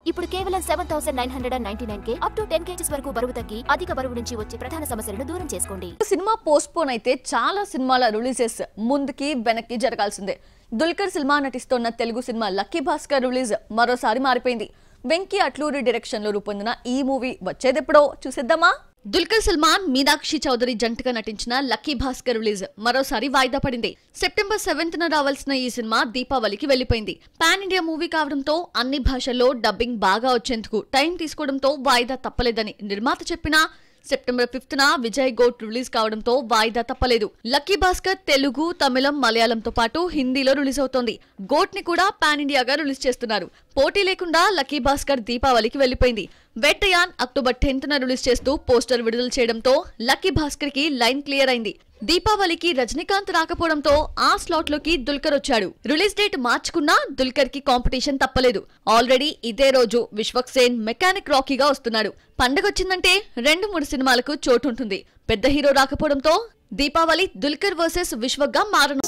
ఇప్పుడు కేవలం 7999K up to 10 kgs వరకు బరువు తగ్గి అధిక బరువు నుంచి వచ్చే ప్రధాన సమస్యలను దూరం చేసుకోండి. సినిమా పోస్ట్ పోన్ అయితే చాలా సినిమాల రిలీజెస్ ముందుకి వెనక్కి జరగాల్సిందే. దుల్కర్ సల్మాన్ నటిస్తున్న Telugu cinema lucky Bhaskar release మరోసారి మారిపోయింది. వెంకీ అట్లూరి డైరెక్షన్ లో రూపొందిన ఈ మూవీ వచ్చేదెప్పుడో చూసేద్దామా? దుల్కర్ సల్మాన్ మీనాక్షి చౌదరి జంటగా నటించిన లక్కీ భాస్కర్ రిలీజ్ మరోసారి వాయిదా పడింది. సెప్టెంబర్ 7న రావాల్సిన ఈ సినిమా దీపావళికి వెళ్లిపోయింది. పాన్ ఇండియా మూవీ కావడంతో అన్ని భాషల్లో డబ్బింగ్ బాగా వచ్చేందుకు టైం తీసుకోవడంతో వాయిదా తప్పలేదని నిర్మాత చెప్పినా సెప్టెంబర్ 5న విజయ్ గోట్ రిలీజ్ కావడంతో వాయిదా తప్పలేదు. లక్కీ భాస్కర్ తెలుగు, తమిళం, మలయాళంతో పాటు హిందీలో రిలీజ్ అవుతోంది. గోట్ ని కూడా పాన్ ఇండియాగా రిలీజ్ చేస్తున్నారు. పోటీ లేకుండా లక్కీ భాస్కర్ దీపావళికి వెళ్లిపోయింది. వేటయాన్ అక్టోబర్ 10న రిలీజ్ చేస్తూ పోస్టర్ విడుదల చేయడంతో లక్కీ భాస్కర్ కి లైన్ క్లియర్ అయింది. దీపావళికి రజనీకాంత్ రాకపోవడంతో ఆ స్లాట్ లోకి దుల్కర్ వచ్చాడు. రిలీజ్ డేట్ మార్చుకున్నా దుల్కర్ కి కాంపిటీషన్ తప్పలేదు. ఆల్రెడీ ఇదే రోజు విశ్వక్ సేన్ మెకానిక్ రాకీగా వస్తున్నాడు. పండగొచ్చిందంటే 2-3 సినిమాలకు చోటుంటుంది. పెద్ద హీరో రాకపోవడంతో దీపావళి దుల్కర్ వర్సెస్ విశ్వక్ గా మారను.